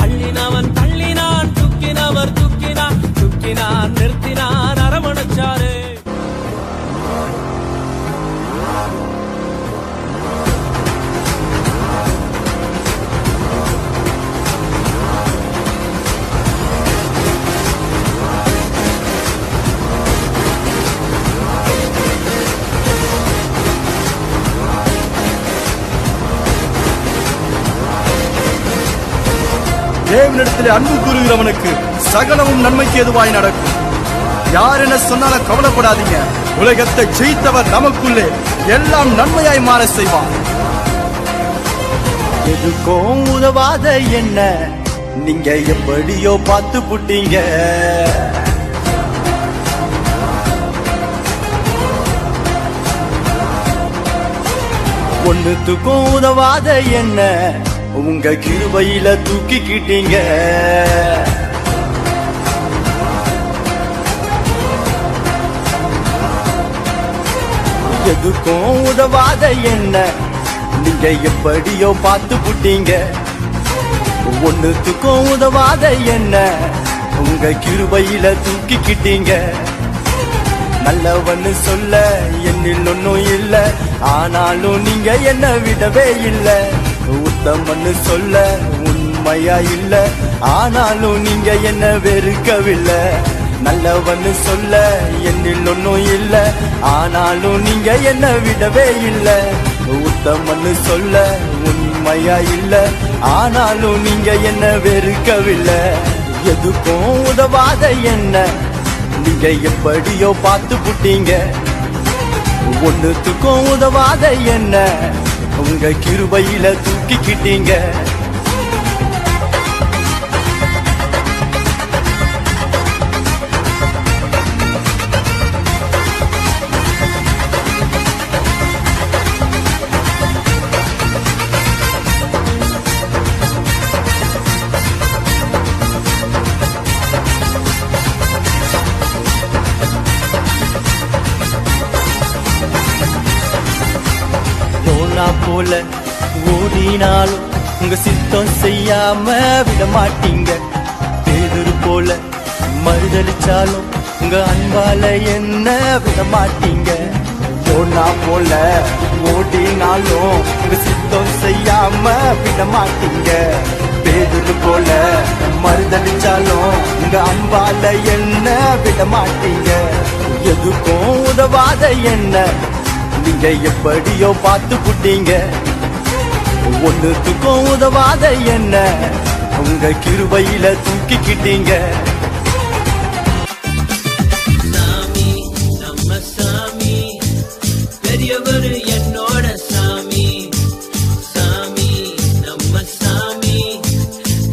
தள்ளினவன் தள்ளினான், தூக்கினவர் தூக்கினான், தூக்கினான் நிறுத்தினான் அரவணைச்சாரு. தேவனிடத்திலே அன்பு கூறுகிறவனுக்கு சகலமும் நன்மைக்கு எதுவாய் நடக்கும். யார் என்ன சொன்னாலும் கவலைப்படாதீங்க. உலகத்தை ஜெயித்தவர் நமக்குள்ளே எல்லாம் நன்மையாய் மாற செய்வார். எதுக்கும் உதவாத என்ன நீங்க எப்படியோ பார்த்து புட்டீங்க. ஒண்ணுத்துக்கும் உதவாத என்ன உங்க கிருபையில தூக்கிக்கிட்டீங்க. எதுக்கும் உதவாத என்ன நீங்க எப்படியோ பார்த்து புட்டீங்க. ஒண்ணுத்துக்கும் உதவாத என்ன உங்க கிருபையில தூக்கிக்கிட்டீங்க. நல்லவன்னு சொல்ல என்னில் ஒன்னும் இல்ல, ஆனாலும் நீங்க என்ன விடவே இல்ல. உத்தமன்னு சொல்ல உண்மையா இல்ல, ஆனாலும் நீங்க என்ன வெறுக்கவில்லை. நல்லவன்னு சொல்ல என்னில் ஒன்னும் இல்ல, ஆனாலும் நீங்க என்ன விடவே இல்ல. உத்தமன்னு சொல்ல உண்மையா இல்ல, ஆனாலும் நீங்க என்ன வெறுக்கவில்லை. எதுக்கும் உதவாத என்ன நீங்க எப்படியோ பார்த்து புட்டீங்க. ஒண்ணுத்துக்கும் உதவாத என்ன உங்க கிருபையில தூக்கிக்கிட்டீங்க. போல ஓடினாலும் உங்க சித்தம் செய்யாம விட மாட்டீங்க. பேதுரு போல மறுதளிச்சாலும் உங்க அன்பால என்ன விட மாட்டீங்க. போனா போல ஓடினாலும் உங்க சித்தம் செய்யாம விட மாட்டீங்க. பேதுரு போல மறுதளிச்சாலும் உங்க அன்பால என்ன விட மாட்டீங்க. எதுக்கும் உதவாத என்ன நீங்க எப்படியோ பார்த்து புட்டீங்க. ஒண்ணுத்துக்கும் உதவாத என்ன உங்க கிருபையில தூக்கிக்கிட்டீங்க. சாமி நம்ம சாமி பெரியவர் என்னோட சாமி. சாமி நம்ம சாமி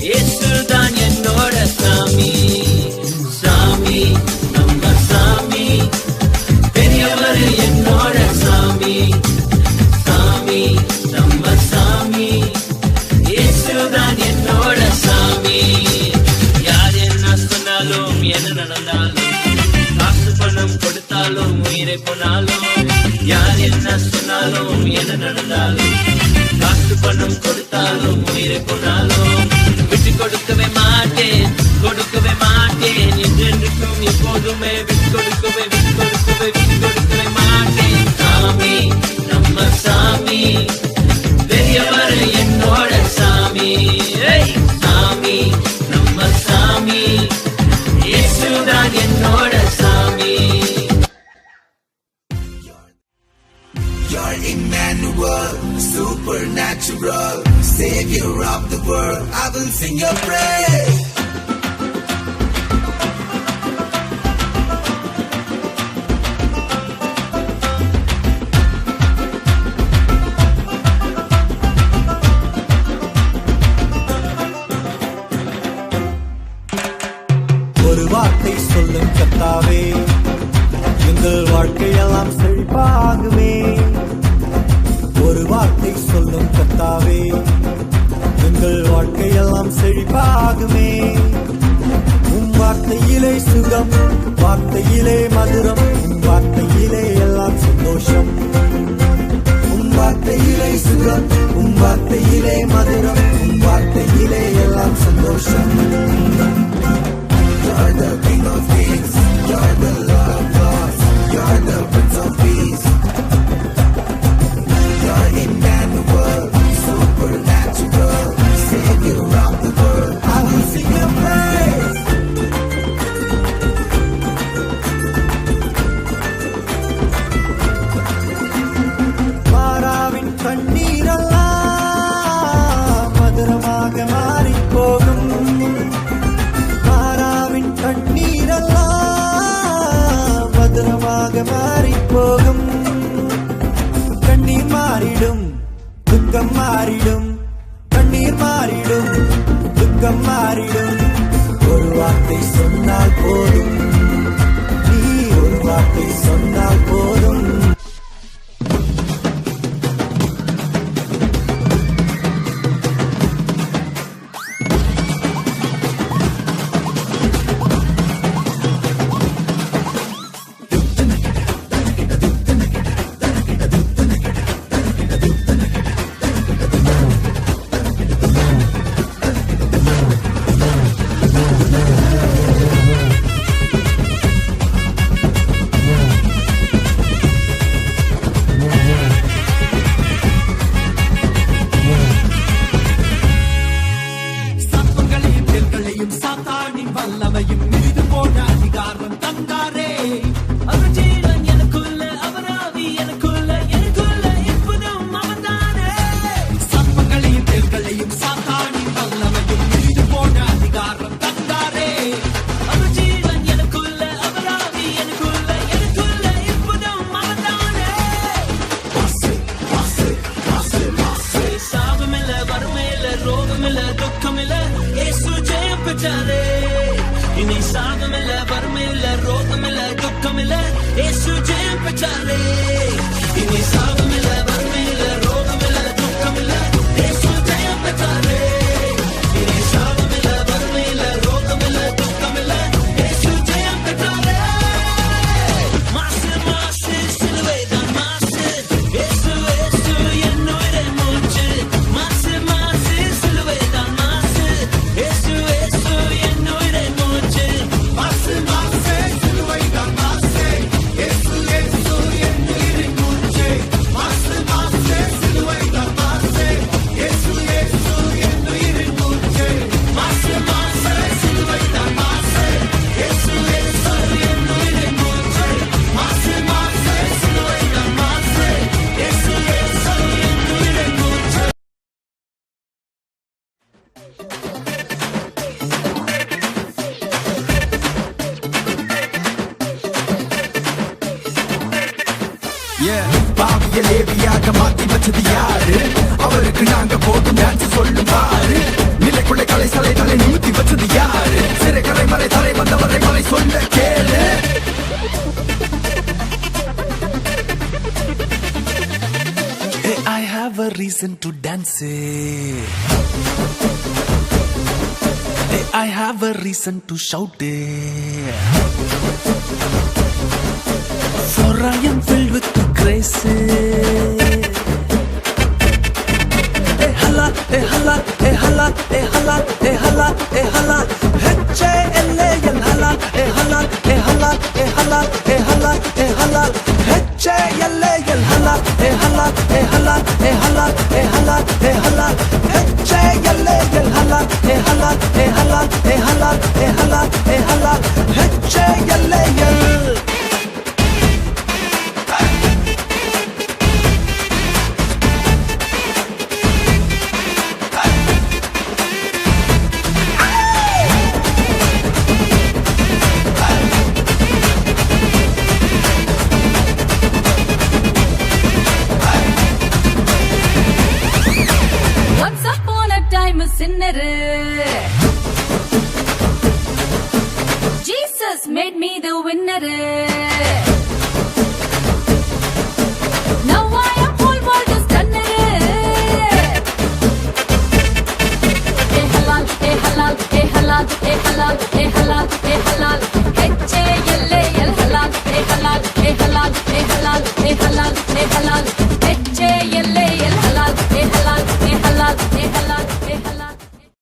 இயேசுதான் என்னோட சாமி. சாமி நம்ம சாமி பெரியவர் என்னோட சாமி. சாமி நம்ம சாமி இயேசுதான் என்னோட சாமி. யார் என்ன சொன்னாலும் என்ன நடந்தாலும், காசு பணம் கொடுத்தாலும் உயிரை போனாலும், யார் என்ன சொன்னாலும் என்ன நடந்தாலும், காசு பணம் கொடுத்தாலும் உயிரை போனாலும், விட்டு கொடுக்கவே மாட்டேன், கொடுக்கவே மாட்டேன். என்றென்றுக்கும் எப்போதுமே விட்டு கொடுக்கவே விட்டு கொடுக்கவே விட்டு கொடுக்கவே மாட்டேன். சாமி நம்ம சாமி பெரியவர் என்னோட சாமி. சாமி நம்ம சாமி இயேசுதான் என்னோட சாமி. You're Emmanuel, supernatural, savior of the world. I will sing your praise. ஒரு வார்த்தை சொல்லும் கர்த்தாவே, எங்கள் வாழ்க்கையெல்லாம் செழிப்பாகுமே. ஒரு வார்த்தை சொல்லும் கர்த்தாவே, எங்கள் வாழ்க்கையெல்லாம் செழிப்பாகுமே. உம் வார்த்தையிலே சுகம், வார்த்தையிலே மதுரம், உம் வார்த்தையிலே எல்லாம் சந்தோஷம். Prince of Peace. You're Emmanuel, supernatural, Savior of the world. I will sing your praise. மாறாவின் கண்ணீரெல்லாம் மதுரமாக மாறிப் போகும். மாறாவின் கண்ணீரெல்லாம் மதுரமாக மாறிப் போகும். கண்ணீர் மாறிடும், துக்கம் மாறிடும். கண்ணீர் மாறிடும், துக்கம் மாறிடும். ஒரு வார்த்தை சொன்னால் போதும், நீ ஒரு வார்த்தை சொன்னால் போதும். சர்ப்பங்களையும் தேள்களையும் சாத்தானின் வல்லமையும் மீது போன அதிகாரம் தந்தாரே. அவர் ஜீவன் எனக்குள்ள, அவர் ஆவி எனக்குள்ள, எனக்குள்ள இருப்பதும் அவர்தானே. சர்ப்பங்களையும் தேள்களையும் சாத்தானின் வல்லமையும் மீது போன அதிகாரம் தந்தாரே. அவர் ஜீவன் எனக்குள்ள, அவர் ஆவி எனக்குள்ள, எனக்குள்ள இருப்பதும் அவர்தானே. சாபமில்ல, வறுமையில்ல, ரோகமில்ல, துக்கமில்ல, இயேசு ஜெயம் பெற்றாரே. இனி சாபமில்ல, வறுமையில்ல, ரோகமில்ல, துக்கமில்ல, இயேசு ஜெயம் பெற்றாரே. இனி சாபமில்ல, வறுமையில்ல, ரோகமில்ல, துக்கமில்ல, இயேசு ஜெயம் பெற்றாரே. இனி சாபமில்ல, வறுமையில்ல, ரோகமில்ல, துக்கமில்ல, இயேசு ஜெயம் பெற்றாரே. மாசு மாசு சிலுவைதான் மாசு, இயேசு இயேசு என் உயிரை மூச்சு. மாசு மாசு சிலுவைதான் மாசு, இயேசு இயேசு என் உயிரை மூச்சு. மாசு மாசு சிலுவைதான் மாசு, இயேசு இயேசு என் உயிரின் மூச்சு. மாசு மாசு சிலுவைதான் மாசு, இயேசு இயேசு என் உயிரின் மூச்சு. மாசு மாசு சிலுவைதான் மாசு, இயேசு இயேசு என் உயிரின் மூச்சு. மாசு மாசு சிலுவைதான் மாசு, இயேசு இயேசு என் உயிரின் மூச்சு. பாவிய லேவியாக மாத்தி வச்சது யாரு? அவருக்கு நாங்க போடும் டான்ஸ் சொல்லும் பாரு. நிலைக்குள்ளே கலை சலை தலை நீட்டி வச்சது யாரு? சிறை கரை மலை தலை வந்தவரை மலை சொல்ல கேளு. Hey, I have a reason to dance. Hey, I have a reason to shout. For I am filled with grace. Hey, hala, hey, hala, hey, hala, hey, hala, hey, hala, hey, hala. H-A-L-A-L, hala, hey, hala, hey, hala, hey, hala, hey, hala, hey, hala. H-A-L-A-L, hala, hey, hala, hey, hala, hey, hala, hey, hala, hey, hala. H-A-L-A-L, hala, hey, hala, hey, hala, hey, hala, hey, hala, hey, hala. H-A-L-A-L. Once upon a time a sinner. Jesus made me the winner.